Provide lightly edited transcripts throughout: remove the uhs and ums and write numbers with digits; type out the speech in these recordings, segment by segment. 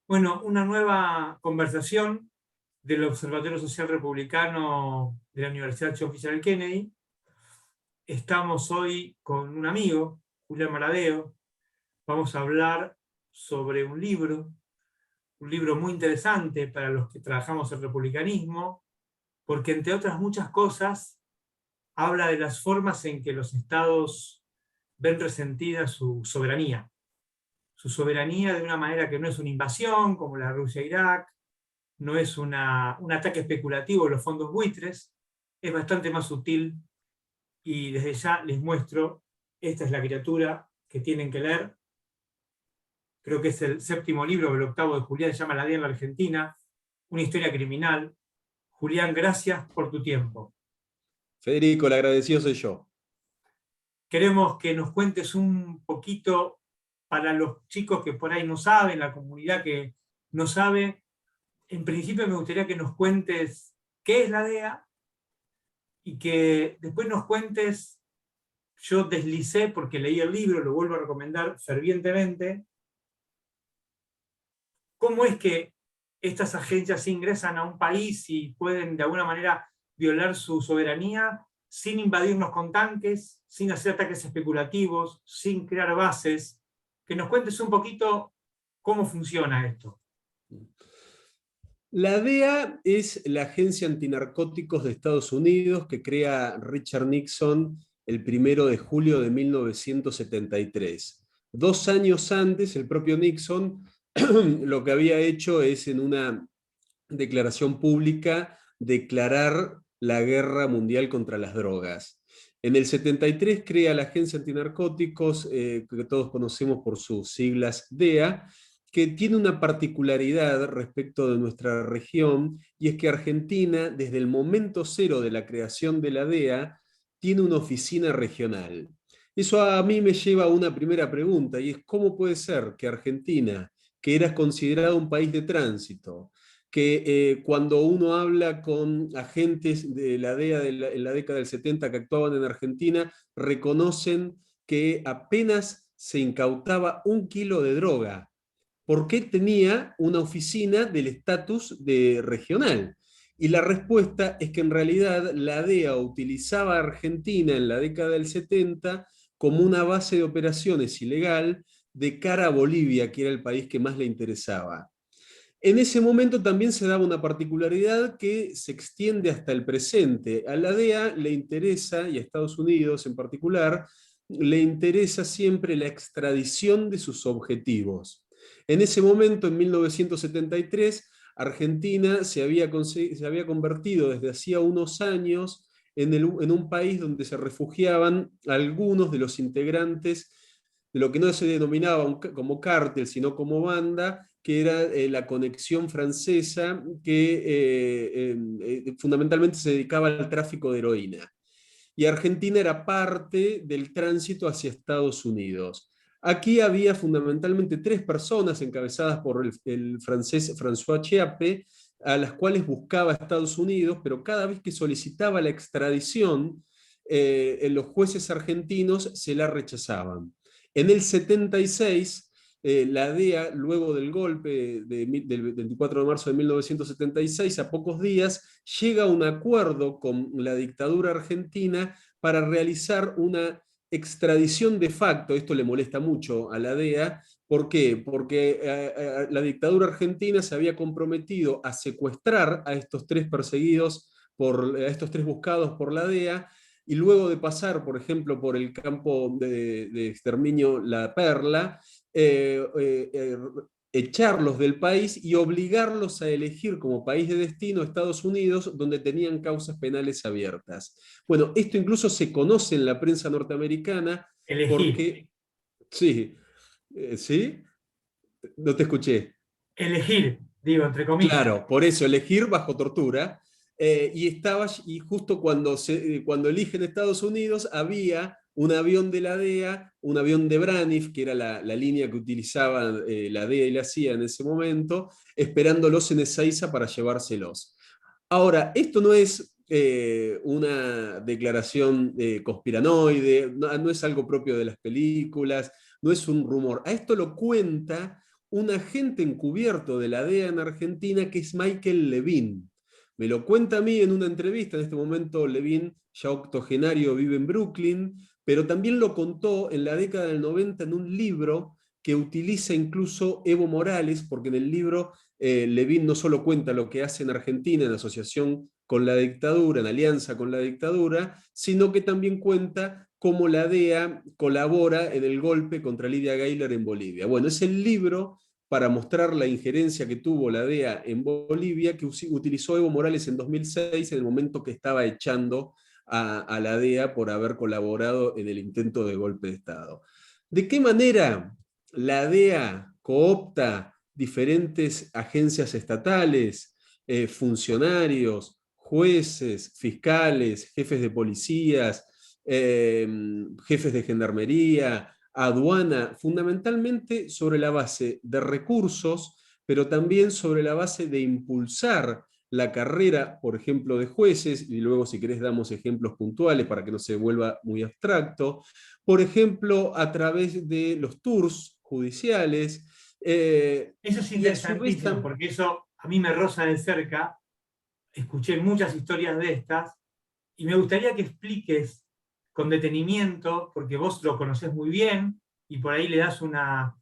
Bueno, una nueva conversación del Observatorio Social Republicano de la Universidad John F. Kennedy. Estamos hoy con un amigo, Julián Maradeo. Vamos a hablar sobre un libro muy interesante para los que trabajamos el republicanismo, porque entre otras muchas cosas habla de las formas en que los estados ven resentida su soberanía de una manera que no es una invasión como la Rusia-Irak, no es un ataque especulativo de los fondos buitres, es bastante más sutil, y desde ya les muestro, esta es la criatura que tienen que leer. Creo que es el séptimo libro, el octavo de Julián, se llama La DEA en la Argentina, una historia criminal. Julián, gracias por tu tiempo. Federico, el agradecido soy yo. Queremos que nos cuentes un poquito, para los chicos que por ahí no saben, la comunidad que no sabe. En principio me gustaría que nos cuentes qué es la DEA y que después nos cuentes. Yo deslicé, porque leí el libro, lo vuelvo a recomendar fervientemente, cómo es que estas agencias ingresan a un país y pueden de alguna manera violar su soberanía sin invadirnos con tanques, sin hacer ataques especulativos, sin crear bases. Que nos cuentes un poquito cómo funciona esto. La DEA es la agencia antinarcóticos de Estados Unidos que crea Richard Nixon el 1 de julio de 1973. 2 años antes, el propio Nixon lo que había hecho es, en una declaración pública, declarar la guerra mundial contra las drogas. En el 73 crea la Agencia Antinarcóticos, que todos conocemos por sus siglas DEA, que tiene una particularidad respecto de nuestra región, y es que Argentina, desde el momento cero de la creación de la DEA, tiene una oficina regional. Eso a mí me lleva a una primera pregunta, y es: ¿cómo puede ser que Argentina, que era considerado un país de tránsito, que cuando uno habla con agentes de la DEA en la década del 70 que actuaban en Argentina, reconocen que apenas se incautaba 1 kilo de droga? ¿Por qué tenía una oficina del estatus de regional? Y la respuesta es que en realidad la DEA utilizaba a Argentina en la década del 70 como una base de operaciones ilegal de cara a Bolivia, que era el país que más le interesaba. En ese momento también se daba una particularidad que se extiende hasta el presente. A la DEA le interesa, y a Estados Unidos en particular, le interesa siempre la extradición de sus objetivos. En ese momento, en 1973, Argentina se había convertido desde hacía unos años en un país donde se refugiaban algunos de los integrantes de lo que no se denominaba como cártel, sino como banda, que era la conexión francesa, que fundamentalmente se dedicaba al tráfico de heroína. Y Argentina era parte del tránsito hacia Estados Unidos. Aquí había fundamentalmente 3 personas encabezadas por el francés François Chiappe, a las cuales buscaba Estados Unidos, pero cada vez que solicitaba la extradición, los jueces argentinos se la rechazaban. En el 76, la DEA, luego del golpe del 24 de marzo de 1976, a pocos días, llega a un acuerdo con la dictadura argentina para realizar una extradición de facto. Esto le molesta mucho a la DEA. ¿Por qué? Porque la dictadura argentina se había comprometido a secuestrar a estos 3 perseguidos, a estos 3 buscados por la DEA, y luego de pasar, por ejemplo, por el campo de exterminio La Perla, eh, eh, eh, echarlos del país y obligarlos a elegir como país de destino Estados Unidos, donde tenían causas penales abiertas. Bueno, esto incluso se conoce en la prensa norteamericana Elegir. porque... Sí, ¿sí? No te escuché. Elegir, digo, entre comillas. Claro, por eso, elegir bajo tortura. Y justo cuando eligen Estados Unidos, había un avión de la DEA, un avión de Braniff, que era la línea que utilizaban la DEA y la CIA en ese momento, esperándolos en Ezeiza para llevárselos. Ahora, esto no es una declaración conspiranoide, no es algo propio de las películas, no es un rumor. A esto lo cuenta un agente encubierto de la DEA en Argentina que es Michael Levin. Me lo cuenta a mí en una entrevista. En este momento Levin, ya octogenario, vive en Brooklyn, pero también lo contó en la década del 90 en un libro que utiliza incluso Evo Morales, porque en el libro Levin no solo cuenta lo que hace en Argentina en asociación con la dictadura, en alianza con la dictadura, sino que también cuenta cómo la DEA colabora en el golpe contra Lidia Gayler en Bolivia. Bueno, es el libro para mostrar la injerencia que tuvo la DEA en Bolivia, que utilizó Evo Morales en 2006, en el momento que estaba echando a la DEA por haber colaborado en el intento de golpe de Estado. ¿De qué manera la DEA coopta diferentes agencias estatales, funcionarios, jueces, fiscales, jefes de policías, jefes de gendarmería, aduana, fundamentalmente sobre la base de recursos, pero también sobre la base de impulsar la carrera, por ejemplo, de jueces, y luego si querés damos ejemplos puntuales para que no se vuelva muy abstracto, por ejemplo, a través de los tours judiciales. Eso es Y a su vez interesantísimo, porque eso a mí me roza de cerca. Escuché muchas historias de estas, y me gustaría que expliques con detenimiento, porque vos lo conocés muy bien, y por ahí le das lo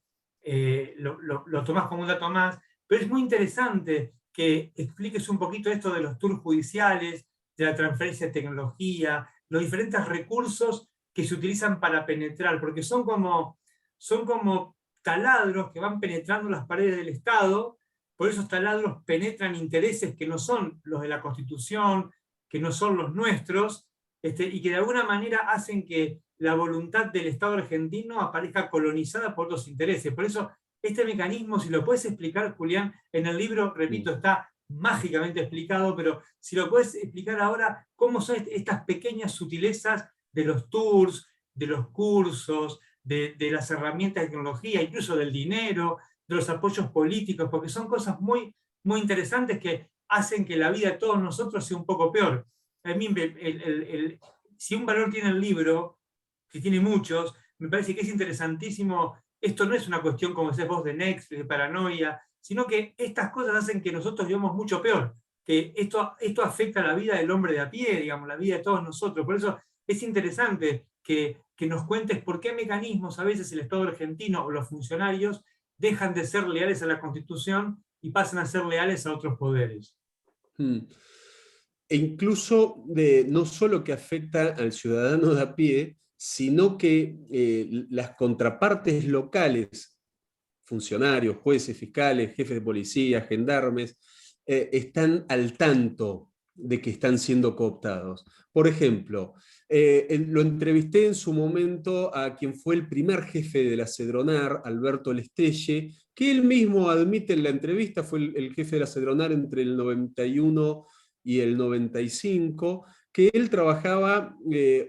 tomás como un dato más, pero es muy interesante que expliques un poquito esto de los tours judiciales, de la transferencia de tecnología, los diferentes recursos que se utilizan para penetrar, porque son como taladros que van penetrando las paredes del Estado. Por esos taladros penetran intereses que no son los de la Constitución, que no son los nuestros, y que de alguna manera hacen que la voluntad del Estado argentino aparezca colonizada por otros intereses. Por eso, este mecanismo, si lo puedes explicar, Julián, en el libro, repito, está mágicamente explicado, pero si lo puedes explicar ahora, cómo son estas pequeñas sutilezas de los tours, de los cursos, de las herramientas de tecnología, incluso del dinero, de los apoyos políticos, porque son cosas muy, muy interesantes que hacen que la vida de todos nosotros sea un poco peor. A mí, si un valor tiene el libro, que tiene muchos, me parece que es interesantísimo. Esto no es una cuestión, como decís vos, de Netflix, de paranoia, sino que estas cosas hacen que nosotros vivamos mucho peor, que esto afecta a la vida del hombre de a pie, digamos, la vida de todos nosotros. Por eso es interesante que nos cuentes por qué mecanismos a veces el Estado argentino o los funcionarios dejan de ser leales a la Constitución y pasan a ser leales a otros poderes. E incluso no solo que afecta al ciudadano de a pie, sino que las contrapartes locales, funcionarios, jueces, fiscales, jefes de policía, gendarmes, están al tanto de que están siendo cooptados. Por ejemplo, lo entrevisté en su momento a quien fue el primer jefe de la Cedronar, Alberto Lestelle, que él mismo admite en la entrevista, fue el jefe de la Cedronar entre el 91 y el 95, que él trabajaba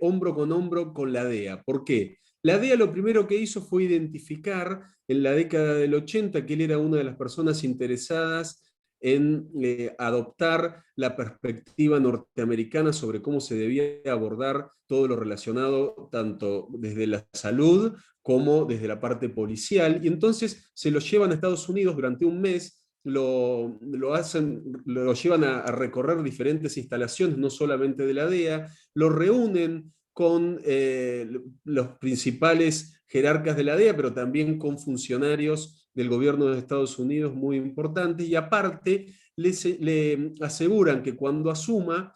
hombro con hombro con la DEA. ¿Por qué? La DEA lo primero que hizo fue identificar en la década del 80 que él era una de las personas interesadas en adoptar la perspectiva norteamericana sobre cómo se debía abordar todo lo relacionado tanto desde la salud como desde la parte policial, y entonces se lo llevan a Estados Unidos durante un mes, lo llevan a recorrer diferentes instalaciones, no solamente de la DEA, lo reúnen con los principales jerarcas de la DEA, pero también con funcionarios del gobierno de Estados Unidos muy importantes, y aparte le aseguran que cuando asuma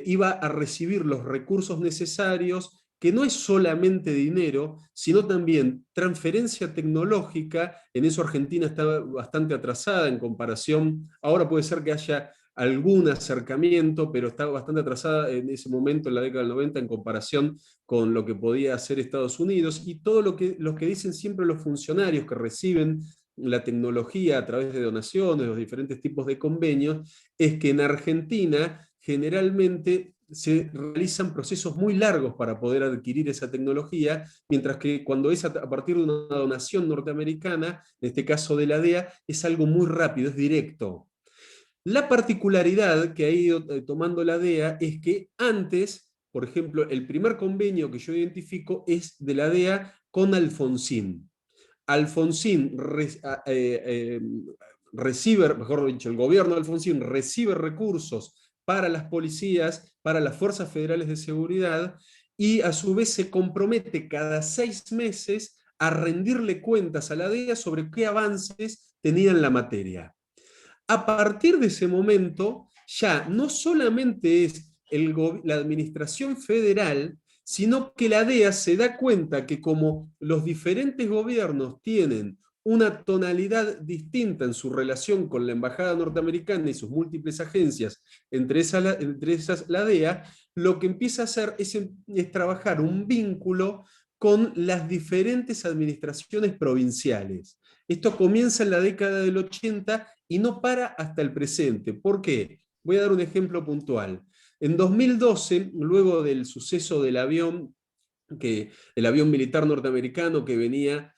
iba a recibir los recursos necesarios, que no es solamente dinero, sino también transferencia tecnológica. En eso Argentina está bastante atrasada en comparación, ahora puede ser que haya algún acercamiento, pero está bastante atrasada en ese momento, en la década del 90, en comparación con lo que podía hacer Estados Unidos, y todo lo que dicen siempre los funcionarios que reciben la tecnología a través de donaciones, los diferentes tipos de convenios, es que en Argentina generalmente se realizan procesos muy largos para poder adquirir esa tecnología, mientras que cuando es a partir de una donación norteamericana, en este caso de la DEA, es algo muy rápido, es directo. La particularidad que ha ido tomando la DEA es que antes, por ejemplo, el primer convenio que yo identifico es de la DEA con Alfonsín. Alfonsín recibe, mejor dicho, el gobierno de Alfonsín recibe recursos para las policías, para las fuerzas federales de seguridad, y a su vez se compromete cada 6 meses a rendirle cuentas a la DEA sobre qué avances tenía en la materia. A partir de ese momento, ya no solamente es la administración federal, sino que la DEA se da cuenta que como los diferentes gobiernos tienen una tonalidad distinta en su relación con la embajada norteamericana y sus múltiples agencias, entre esas la DEA, lo que empieza a hacer es trabajar un vínculo con las diferentes administraciones provinciales. Esto comienza en la década del 80 y no para hasta el presente. ¿Por qué? Voy a dar un ejemplo puntual. En 2012, luego del suceso del avión militar norteamericano que venía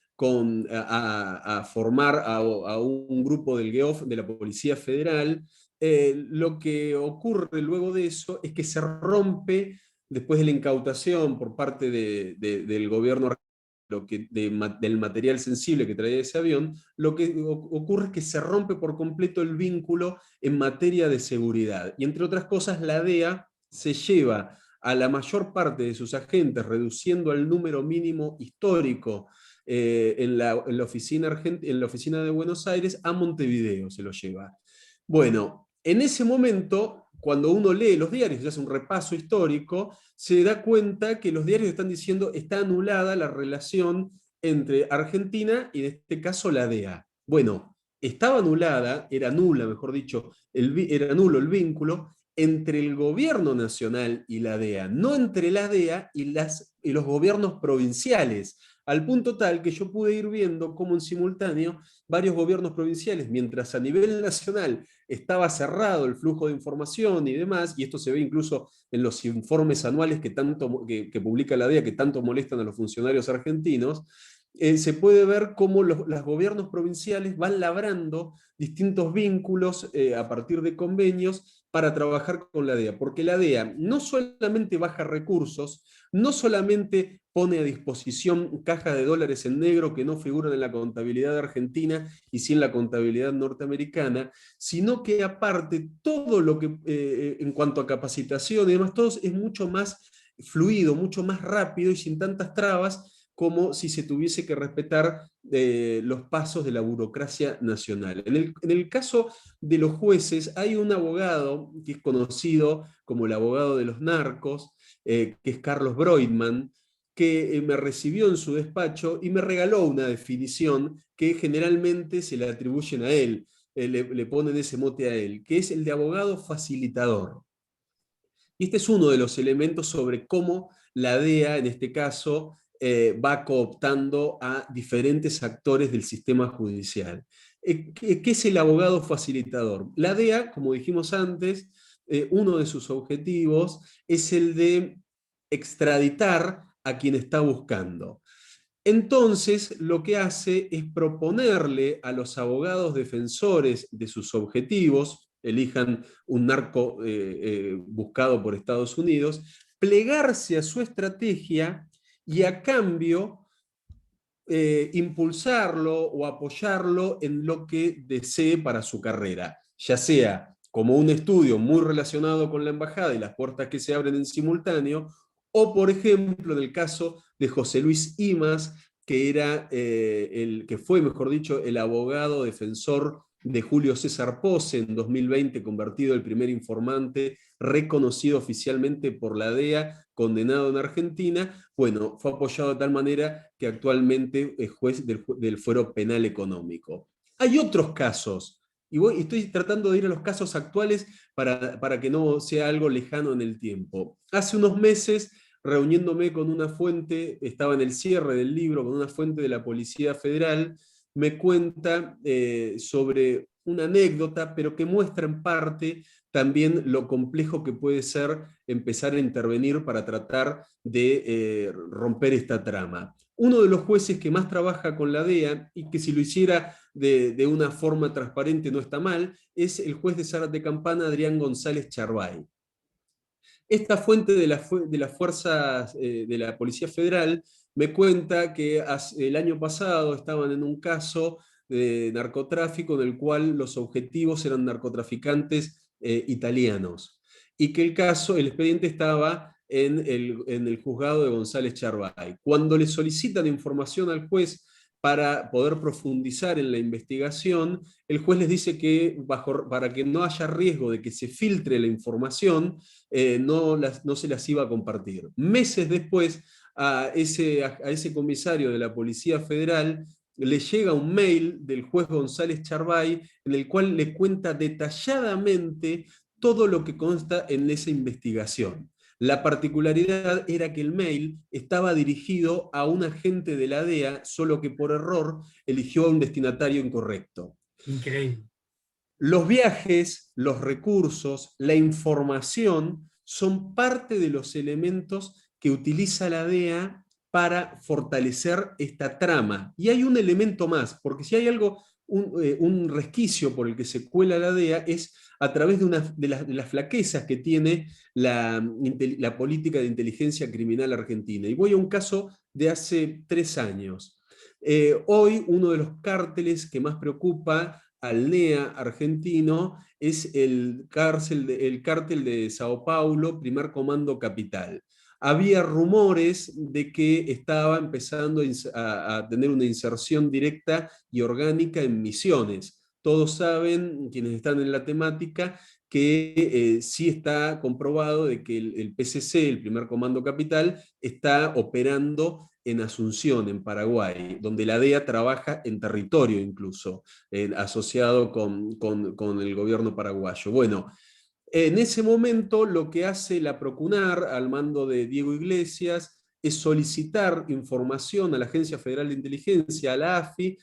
a formar a un grupo del GEOF, de la Policía Federal, lo que ocurre luego de eso es que se rompe, después de la incautación por parte del gobierno del material sensible que traía ese avión, lo que ocurre es que se rompe por completo el vínculo en materia de seguridad. Y entre otras cosas, la DEA se lleva a la mayor parte de sus agentes, reduciendo al número mínimo histórico en la oficina de Buenos Aires, a Montevideo se lo lleva. Bueno, en ese momento, cuando uno lee los diarios y hace un repaso histórico, se da cuenta que los diarios están diciendo está anulada la relación entre Argentina y en este caso la DEA. Bueno, estaba anulada, era nula, mejor dicho, era nulo el vínculo entre el gobierno nacional y la DEA, no entre la DEA y los gobiernos provinciales, al punto tal que yo pude ir viendo cómo en simultáneo varios gobiernos provinciales, mientras a nivel nacional estaba cerrado el flujo de información y demás, y esto se ve incluso en los informes anuales que publica la DEA, que tanto molestan a los funcionarios argentinos, se puede ver cómo los gobiernos provinciales van labrando distintos vínculos a partir de convenios para trabajar con la DEA, porque la DEA no solamente baja recursos, no solamente pone a disposición cajas de dólares en negro que no figuran en la contabilidad argentina y sí en la contabilidad norteamericana, sino que aparte todo lo que en cuanto a capacitación y demás, todo es mucho más fluido, mucho más rápido y sin tantas trabas como si se tuviese que respetar los pasos de la burocracia nacional. En el caso de los jueces, hay un abogado que es conocido como el abogado de los narcos, que es Carlos Broidman, que me recibió en su despacho y me regaló una definición que generalmente se le atribuyen a él, le ponen ese mote a él, que es el de abogado facilitador. Y este es uno de los elementos sobre cómo la DEA, en este caso, va cooptando a diferentes actores del sistema judicial. ¿Qué es el abogado facilitador? La DEA, como dijimos antes, uno de sus objetivos es el de extraditar a quien está buscando. Entonces, lo que hace es proponerle a los abogados defensores de sus objetivos, elijan un narco buscado por Estados Unidos, plegarse a su estrategia y a cambio impulsarlo o apoyarlo en lo que desee para su carrera, ya sea como un estudio muy relacionado con la embajada y las puertas que se abren en simultáneo, o por ejemplo en el caso de José Luis Imaz, que fue, mejor dicho, el abogado defensor de Julio César Pose, en 2020 convertido el primer informante reconocido oficialmente por la DEA, condenado en Argentina. Bueno, fue apoyado de tal manera que actualmente es juez del Fuero Penal Económico. Hay otros casos, y estoy tratando de ir a los casos actuales para que no sea algo lejano en el tiempo. Hace unos meses, reuniéndome con una fuente, estaba en el cierre del libro, con una fuente de la Policía Federal, me cuenta sobre una anécdota, pero que muestra en parte también lo complejo que puede ser empezar a intervenir para tratar de romper esta trama. Uno de los jueces que más trabaja con la DEA, y que si lo hiciera de una forma transparente no está mal, es el juez de Zárate Campana, Adrián González Charbay. Esta fuente de las fuerzas de la Policía Federal me cuenta que el año pasado estaban en un caso de narcotráfico en el cual los objetivos eran narcotraficantes italianos, y que el expediente estaba en el juzgado de González Charbay. Cuando le solicitan información al juez para poder profundizar en la investigación, el juez les dice que para que no haya riesgo de que se filtre la información, no se las iba a compartir. Meses después, a ese comisario de la Policía Federal le llega un mail del juez González Charbay en el cual le cuenta detalladamente todo lo que consta en esa investigación. La particularidad era que el mail estaba dirigido a un agente de la DEA, solo que por error eligió a un destinatario incorrecto. Increíble. Los viajes, los recursos, la información son parte de los elementos que utiliza la DEA para fortalecer esta trama. Y hay un elemento más, porque si hay algo, un resquicio por el que se cuela la DEA es a través de las flaquezas que tiene la política de inteligencia criminal argentina. Y voy a un caso de hace 3 años. Hoy uno de los cárteles que más preocupa al NEA argentino es el cártel de Sao Paulo, Primer Comando Capital. Había rumores de que estaba empezando a tener una inserción directa y orgánica en Misiones. Todos saben, quienes están en la temática, que sí está comprobado de que el PCC, el Primer Comando Capital, está operando en Asunción, en Paraguay, donde la DEA trabaja en territorio incluso, asociado con el gobierno paraguayo. Bueno, en ese momento lo que hace la Procunar, al mando de Diego Iglesias, es solicitar información a la Agencia Federal de Inteligencia, a la AFI,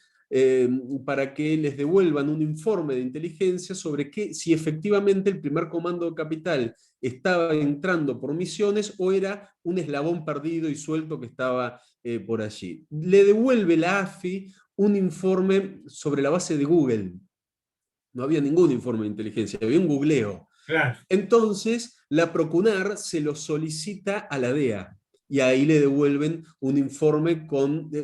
para que les devuelvan un informe de inteligencia sobre si efectivamente el Primer Comando Capital estaba entrando por Misiones o era un eslabón perdido y suelto que estaba por allí. Le devuelve la AFI un informe sobre la base de Google. No había ningún informe de inteligencia, había un googleo. Claro. Entonces, la Procunar se lo solicita a la DEA y ahí le devuelven un informe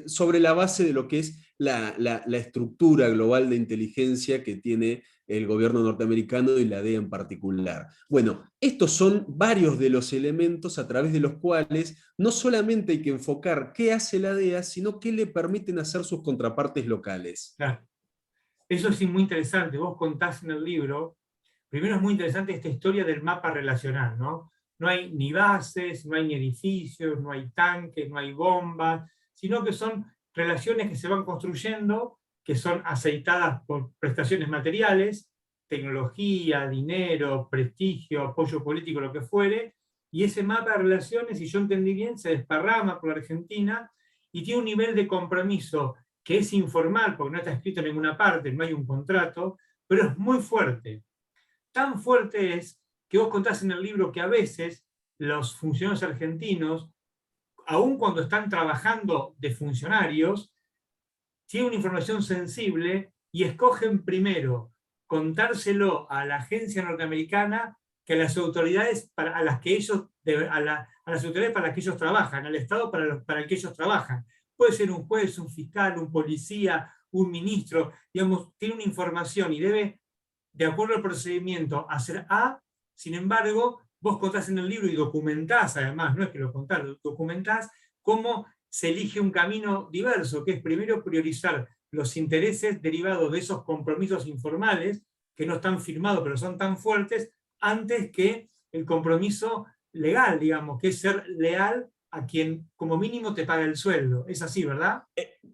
sobre la base de lo que es la estructura global de inteligencia que tiene el gobierno norteamericano y la DEA en particular. Bueno, estos son varios de los elementos a través de los cuales no solamente hay que enfocar qué hace la DEA, sino qué le permiten hacer sus contrapartes locales. Claro. Eso sí, muy interesante. Vos contás en el libro, primero es muy interesante esta historia del mapa relacional, ¿no? No hay ni bases, no hay ni edificios, no hay tanques, no hay bombas, sino que son relaciones que se van construyendo, que son aceitadas por prestaciones materiales, tecnología, dinero, prestigio, apoyo político, lo que fuere, y ese mapa de relaciones, si yo entendí bien, se desparrama por la Argentina y tiene un nivel de compromiso que es informal, porque no está escrito en ninguna parte, no hay un contrato, pero es muy fuerte. Tan fuerte es que vos contás en el libro que a veces los funcionarios argentinos, aun cuando están trabajando de funcionarios, tienen una información sensible y escogen primero contárselo a la agencia norteamericana que a las autoridades a las que ellos, las autoridades para las que ellos trabajan, al Estado para el que ellos trabajan. Puede ser un juez, un fiscal, un policía, un ministro, digamos, tiene una información y debe, de acuerdo al procedimiento, hacer A. Sin embargo, vos contás en el libro y documentás, además, no es que lo contás, documentás cómo se elige un camino diverso, que es primero priorizar los intereses derivados de esos compromisos informales, que no están firmados, pero son tan fuertes, antes que el compromiso legal, digamos, que es ser leal a quien como mínimo te paga el sueldo. Es así, ¿verdad?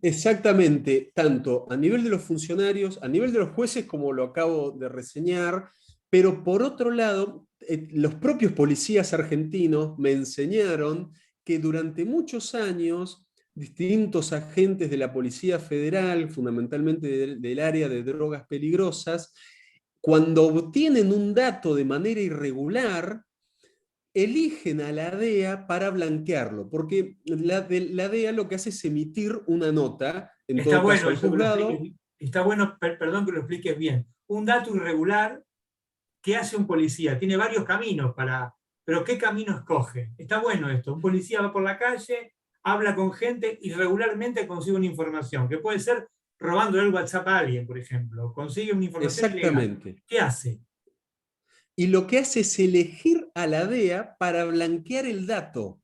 Exactamente, tanto a nivel de los funcionarios, a nivel de los jueces, como lo acabo de reseñar, pero por otro lado, los propios policías argentinos me enseñaron que durante muchos años distintos agentes de la Policía Federal, fundamentalmente del área de drogas peligrosas, cuando obtienen un dato de manera irregular, eligen a la DEA para blanquearlo, porque la DEA lo que hace es emitir una nota, en Está todo caso bueno al eso que lo juzgado. expliques, está bueno, perdón que lo expliques bien. Un dato irregular, ¿qué hace un policía? Tiene varios caminos pero ¿qué camino escoge? Está bueno esto. Un policía va por la calle, habla con gente y regularmente consigue una información, que puede ser robándole el WhatsApp a alguien, por ejemplo. Consigue una información ilegal. Exactamente. ¿Qué hace? Y lo que hace es elegir a la DEA para blanquear el dato.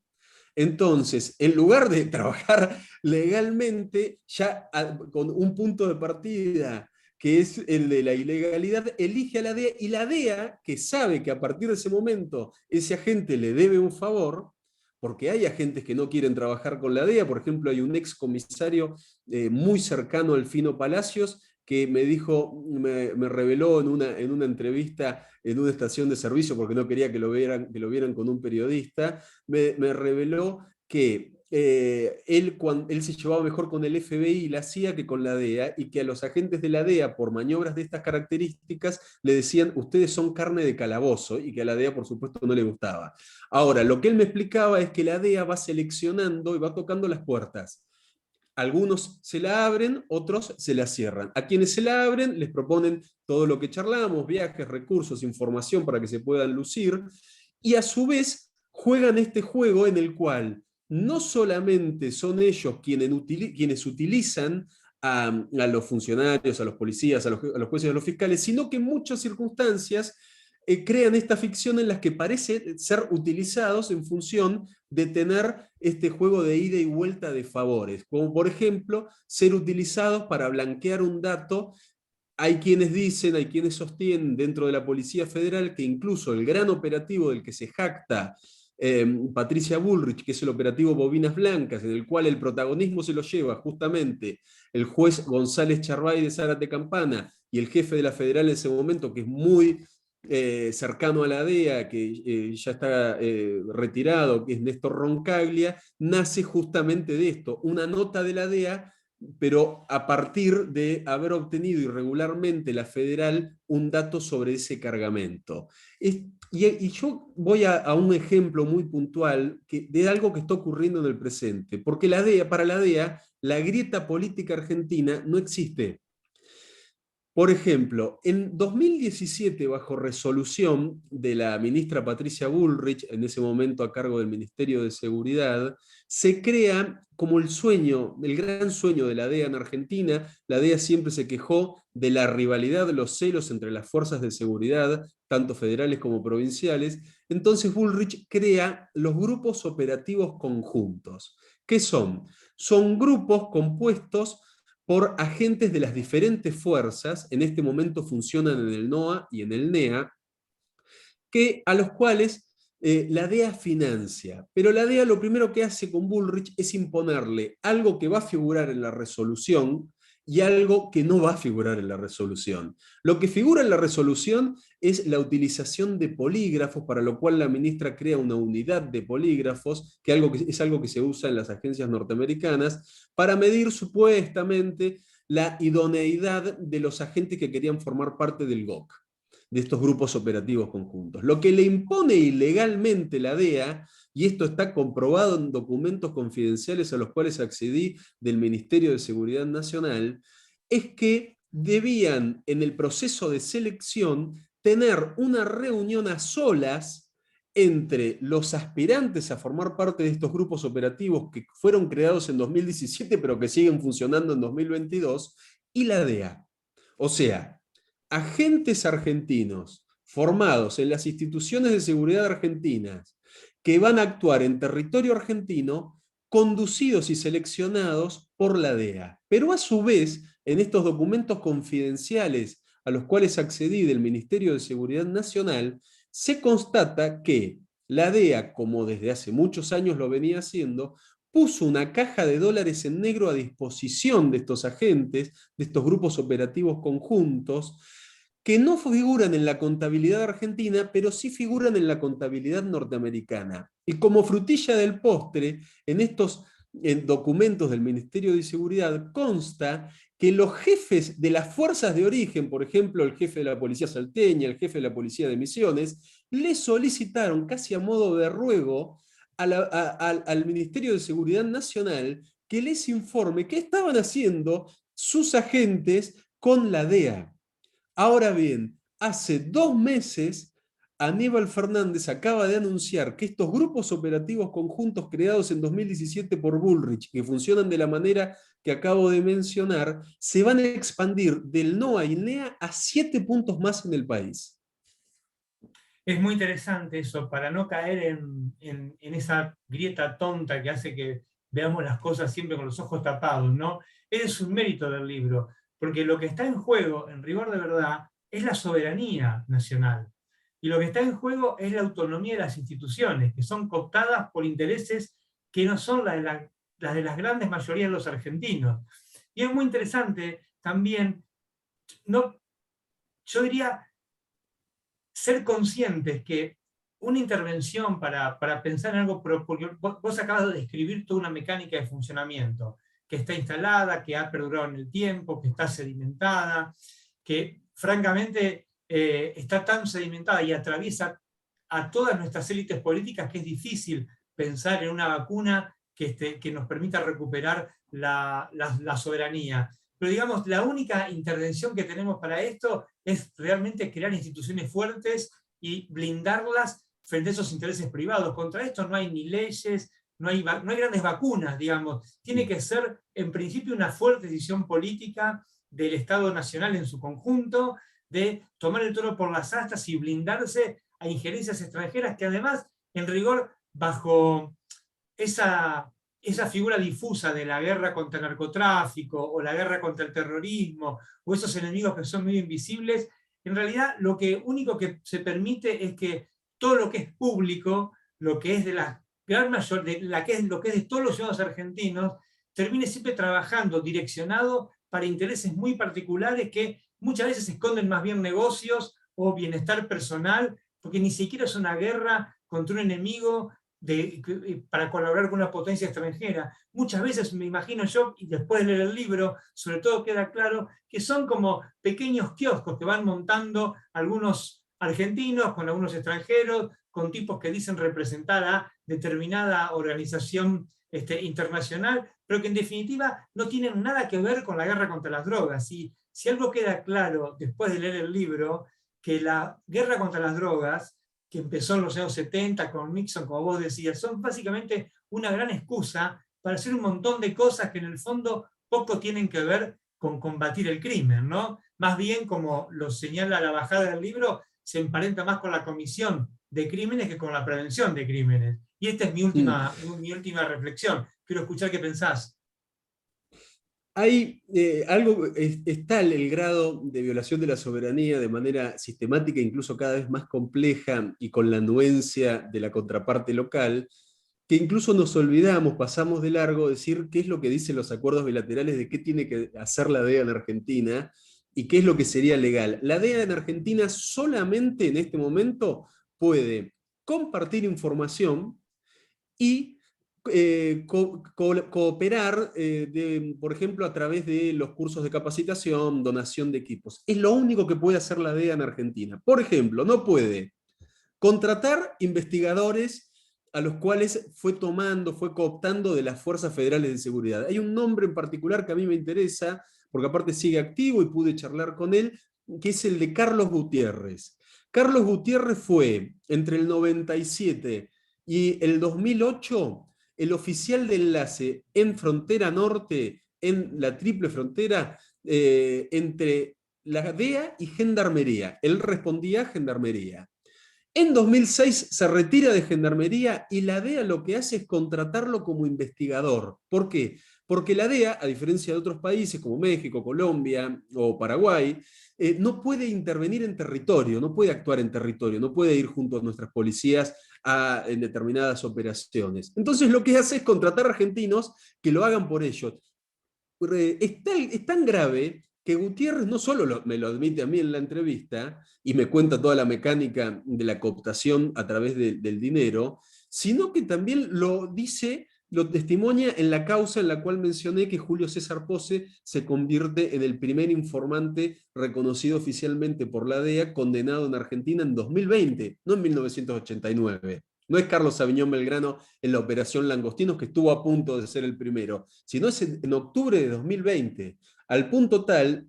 Entonces, en lugar de trabajar legalmente, ya con un punto de partida que es el de la ilegalidad, elige a la DEA, y la DEA, que sabe que a partir de ese momento ese agente le debe un favor, porque hay agentes que no quieren trabajar con la DEA. Por ejemplo, hay un ex comisario muy cercano al Fino Palacios que me dijo, me reveló en una entrevista en una estación de servicio, porque no quería que lo vieran con un periodista, me reveló que él se llevaba mejor con el FBI y la CIA que con la DEA, y que a los agentes de la DEA, por maniobras de estas características, le decían, ustedes son carne de calabozo, y que a la DEA, por supuesto, no le gustaba. Ahora, lo que él me explicaba es que la DEA va seleccionando y va tocando las puertas. Algunos se la abren, otros se la cierran. A quienes se la abren les proponen todo lo que charlamos, viajes, recursos, información para que se puedan lucir, y a su vez juegan este juego en el cual no solamente son ellos quienes utilizan a los funcionarios, a los policías, a los jueces y a los fiscales, sino que en muchas circunstancias crean esta ficción en las que parece ser utilizados en función de tener este juego de ida y vuelta de favores, como por ejemplo ser utilizados para blanquear un dato. Hay quienes dicen, hay quienes sostienen dentro de la Policía Federal que incluso el gran operativo del que se jacta Patricia Bullrich, que es el operativo Bobinas Blancas, en el cual el protagonismo se lo lleva justamente el juez González Charvay de Zárate Campana y el jefe de la Federal en ese momento, que es muy cercano a la DEA, que ya está retirado, que es Néstor Roncaglia, nace justamente de esto, una nota de la DEA, pero a partir de haber obtenido irregularmente la Federal un dato sobre ese cargamento. Y yo voy a un ejemplo muy puntual de algo que está ocurriendo en el presente, porque para la DEA, la grieta política argentina no existe. Por ejemplo, en 2017, bajo resolución de la ministra Patricia Bullrich, en ese momento a cargo del Ministerio de Seguridad, se crea como el sueño, el gran sueño de la DEA en Argentina. La DEA siempre se quejó de la rivalidad, de los celos entre las fuerzas de seguridad, tanto federales como provinciales. Entonces Bullrich crea los grupos operativos conjuntos. ¿Qué son? Son grupos compuestos por agentes de las diferentes fuerzas, en este momento funcionan en el NOA y en el NEA, a los cuales la DEA financia. Pero la DEA lo primero que hace con Bullrich es imponerle algo que va a figurar en la resolución y algo que no va a figurar en la resolución. Lo que figura en la resolución es la utilización de polígrafos, para lo cual la ministra crea una unidad de polígrafos, que es algo que se usa en las agencias norteamericanas, para medir supuestamente la idoneidad de los agentes que querían formar parte del GOC, de estos grupos operativos conjuntos. Lo que le impone ilegalmente la DEA, y esto está comprobado en documentos confidenciales a los cuales accedí del Ministerio de Seguridad Nacional, es que debían, en el proceso de selección, tener una reunión a solas entre los aspirantes a formar parte de estos grupos operativos que fueron creados en 2017, pero que siguen funcionando en 2022, y la DEA. O sea, agentes argentinos formados en las instituciones de seguridad argentinas que van a actuar en territorio argentino, conducidos y seleccionados por la DEA. Pero a su vez, en estos documentos confidenciales a los cuales accedí del Ministerio de Seguridad Nacional, se constata que la DEA, como desde hace muchos años lo venía haciendo, puso una caja de dólares en negro a disposición de estos agentes, de estos grupos operativos conjuntos, que no figuran en la contabilidad argentina, pero sí figuran en la contabilidad norteamericana. Y como frutilla del postre, en estos documentos del Ministerio de Seguridad consta que los jefes de las fuerzas de origen, por ejemplo, el jefe de la policía salteña, el jefe de la policía de Misiones, le solicitaron casi a modo de ruego al Ministerio de Seguridad Nacional que les informe qué estaban haciendo sus agentes con la DEA. Ahora bien, hace 2 meses Aníbal Fernández acaba de anunciar que estos grupos operativos conjuntos creados en 2017 por Bullrich, que funcionan de la manera que acabo de mencionar, se van a expandir del NOA y NEA a 7 puntos más en el país. Es muy interesante eso, para no caer en esa grieta tonta que hace que veamos las cosas siempre con los ojos tapados, ¿no? Es un mérito del libro, porque lo que está en juego, en rigor de verdad, es la soberanía nacional. Y lo que está en juego es la autonomía de las instituciones, que son cooptadas por intereses que no son las de las grandes mayorías de los argentinos. Y es muy interesante también, no, yo diría, ser conscientes que una intervención para pensar en algo, porque vos acabas de describir toda una mecánica de funcionamiento que está instalada, que ha perdurado en el tiempo, que está sedimentada, que francamente está tan sedimentada y atraviesa a todas nuestras élites políticas que es difícil pensar en una vacuna que nos permita recuperar la soberanía. Pero digamos, la única intervención que tenemos para esto es realmente crear instituciones fuertes y blindarlas frente a esos intereses privados. Contra esto no hay ni leyes, no hay grandes vacunas, digamos. Tiene que ser, en principio, una fuerte decisión política del Estado Nacional en su conjunto, de tomar el toro por las astas y blindarse a injerencias extranjeras que además, en rigor, bajo esa figura difusa de la guerra contra el narcotráfico o la guerra contra el terrorismo o esos enemigos que son medio invisibles, en realidad lo único que se permite es que todo lo que es público, lo que es de la gran mayoría, lo que es de todos los ciudadanos argentinos, termine siempre trabajando direccionado para intereses muy particulares que muchas veces esconden más bien negocios o bienestar personal, porque ni siquiera es una guerra contra un enemigo para colaborar con una potencia extranjera. Muchas veces me imagino yo, y después de leer el libro, sobre todo queda claro que son como pequeños kioscos que van montando algunos argentinos con algunos extranjeros, con tipos que dicen representar a determinada organización internacional, pero que en definitiva no tienen nada que ver con la guerra contra las drogas. Y si algo queda claro después de leer el libro, que la guerra contra las drogas que empezó en los años 70 con Nixon, como vos decías, son básicamente una gran excusa para hacer un montón de cosas que en el fondo poco tienen que ver con combatir el crimen, ¿no? Más bien, como lo señala la bajada del libro, se emparenta más con la comisión de crímenes que con la prevención de crímenes. Y esta es mi última reflexión. Quiero escuchar qué pensás. Hay es tal el grado de violación de la soberanía de manera sistemática, incluso cada vez más compleja y con la anuencia de la contraparte local, que incluso nos olvidamos, pasamos de largo decir qué es lo que dicen los acuerdos bilaterales de qué tiene que hacer la DEA en Argentina y qué es lo que sería legal. La DEA en Argentina solamente en este momento puede compartir información y cooperar, por ejemplo, a través de los cursos de capacitación, donación de equipos. Es lo único que puede hacer la DEA en Argentina. Por ejemplo, no puede contratar investigadores a los cuales fue cooptando de las fuerzas federales de seguridad. Hay un nombre en particular que a mí me interesa, porque aparte sigue activo y pude charlar con él, que es el de Carlos Gutiérrez. Carlos Gutiérrez fue, entre el 97 y el 2008, el oficial de enlace en Frontera Norte, en la triple frontera, entre la DEA y Gendarmería. Él respondía a Gendarmería. En 2006 se retira de Gendarmería y la DEA lo que hace es contratarlo como investigador. ¿Por qué? Porque la DEA, a diferencia de otros países como México, Colombia o Paraguay, no puede intervenir en territorio, no puede actuar en territorio, no puede ir junto a nuestras policías en determinadas operaciones. Entonces lo que hace es contratar argentinos que lo hagan por ellos. Es tan grave que Gutiérrez no solo me lo admite a mí en la entrevista y me cuenta toda la mecánica de la cooptación a través del dinero, sino que también lo dice, lo testimonia en la causa en la cual mencioné que Julio César Pose se convierte en el primer informante reconocido oficialmente por la DEA condenado en Argentina en 2020, no en 1989. No es Carlos Sabiñón Belgrano en la Operación Langostinos, que estuvo a punto de ser el primero, sino es en octubre de 2020, al punto tal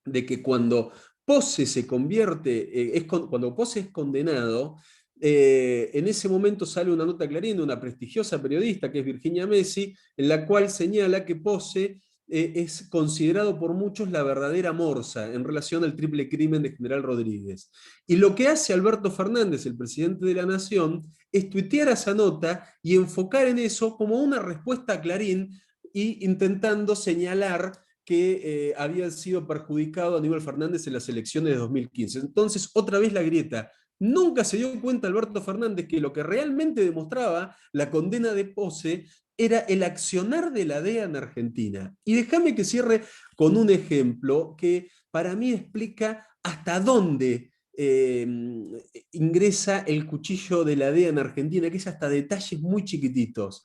de que cuando Pose se convierte, cuando Pose es condenado, en ese momento sale una nota Clarín de una prestigiosa periodista que es Virginia Messi, en la cual señala que Pose es considerado por muchos la verdadera morsa en relación al triple crimen de General Rodríguez. Y lo que hace Alberto Fernández, el presidente de la Nación, es tuitear esa nota y enfocar en eso como una respuesta a Clarín y intentando señalar que había sido perjudicado Aníbal Fernández en las elecciones de 2015. Entonces, otra vez la grieta. Nunca se dio cuenta Alberto Fernández que lo que realmente demostraba la condena de Pose era el accionar de la DEA en Argentina. Y déjame que cierre con un ejemplo que para mí explica hasta dónde ingresa el cuchillo de la DEA en Argentina, que es hasta detalles muy chiquititos.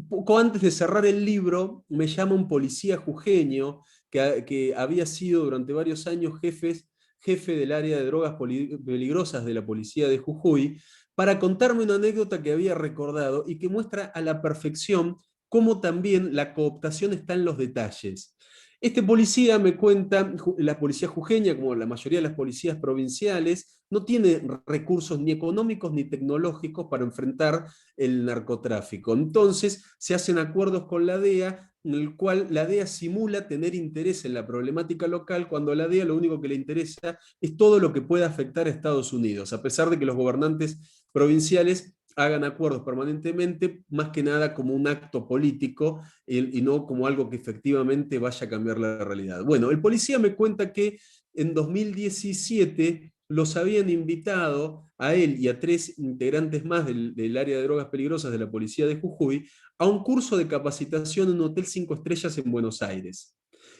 Poco antes de cerrar el libro, me llama un policía jujeño que había sido durante varios años jefe del área de drogas peligrosas de la policía de Jujuy, para contarme una anécdota que había recordado y que muestra a la perfección cómo también la cooptación está en los detalles. Este policía me cuenta, la policía jujeña, como la mayoría de las policías provinciales, no tiene recursos ni económicos ni tecnológicos para enfrentar el narcotráfico. Entonces se hacen acuerdos con la DEA, en el cual la DEA simula tener interés en la problemática local, cuando a la DEA lo único que le interesa es todo lo que pueda afectar a Estados Unidos, a pesar de que los gobernantes provinciales hagan acuerdos permanentemente, más que nada como un acto político y no como algo que efectivamente vaya a cambiar la realidad. Bueno, el policía me cuenta que en 2017 los habían invitado a él y a 3 integrantes más del área de drogas peligrosas de la policía de Jujuy a un curso de capacitación en un hotel 5 estrellas en Buenos Aires.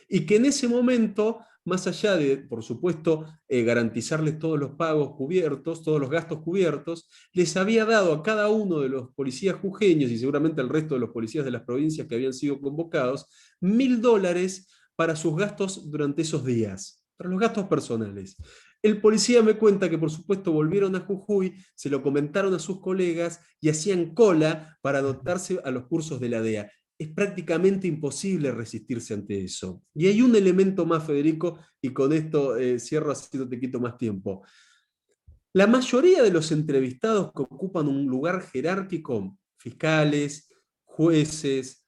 Y que en ese momento, más allá de, por supuesto, garantizarles todos los pagos cubiertos, todos los gastos cubiertos, les había dado a cada uno de los policías jujeños y seguramente al resto de los policías de las provincias que habían sido convocados, $1.000 para sus gastos durante esos días, para los gastos personales. El policía me cuenta que por supuesto volvieron a Jujuy, se lo comentaron a sus colegas y hacían cola para anotarse a los cursos de la DEA. Es prácticamente imposible resistirse ante eso. Y hay un elemento más, Federico, y con esto cierro así no te quito más tiempo. La mayoría de los entrevistados que ocupan un lugar jerárquico, fiscales, jueces,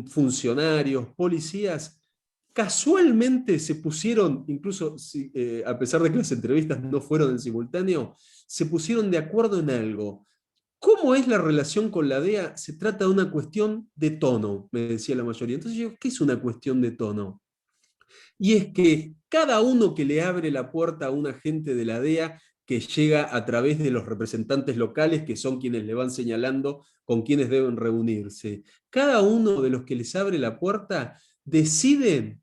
funcionarios, policías, casualmente se pusieron, incluso a pesar de que las entrevistas no fueron en simultáneo, se pusieron de acuerdo en algo. ¿Cómo es la relación con la DEA? Se trata de una cuestión de tono, me decía la mayoría. Entonces yo, ¿qué es una cuestión de tono? Y es que cada uno que le abre la puerta a un agente de la DEA que llega a través de los representantes locales, que son quienes le van señalando con quienes deben reunirse, cada uno de los que les abre la puerta decide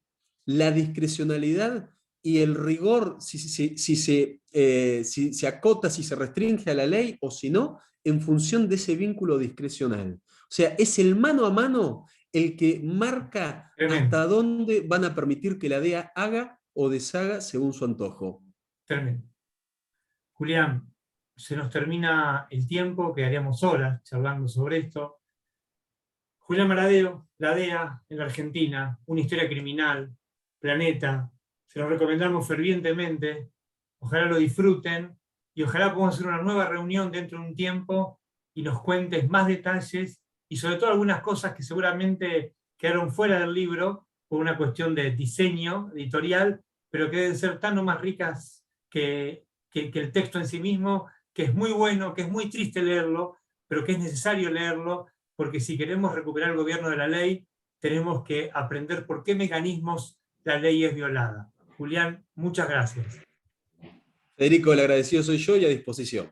la discrecionalidad y el rigor, si se acota, si se restringe a la ley o si no, en función de ese vínculo discrecional. O sea, es el mano a mano el que marca Tremendo, hasta dónde van a permitir que la DEA haga o deshaga según su antojo. tremendo. Julián, se nos termina el tiempo, quedaríamos horas charlando sobre esto. Julián Maradeo, la DEA en la Argentina, una historia criminal, Planeta, se lo recomendamos fervientemente, ojalá lo disfruten y ojalá podamos hacer una nueva reunión dentro de un tiempo y nos cuentes más detalles y sobre todo algunas cosas que seguramente quedaron fuera del libro por una cuestión de diseño editorial, pero que deben ser tan o más ricas que el texto en sí mismo, que es muy bueno, que es muy triste leerlo, pero que es necesario leerlo, porque si queremos recuperar el gobierno de la ley, tenemos que aprender por qué mecanismos la ley es violada. Julián, muchas gracias. Federico, el agradecido soy yo y a disposición.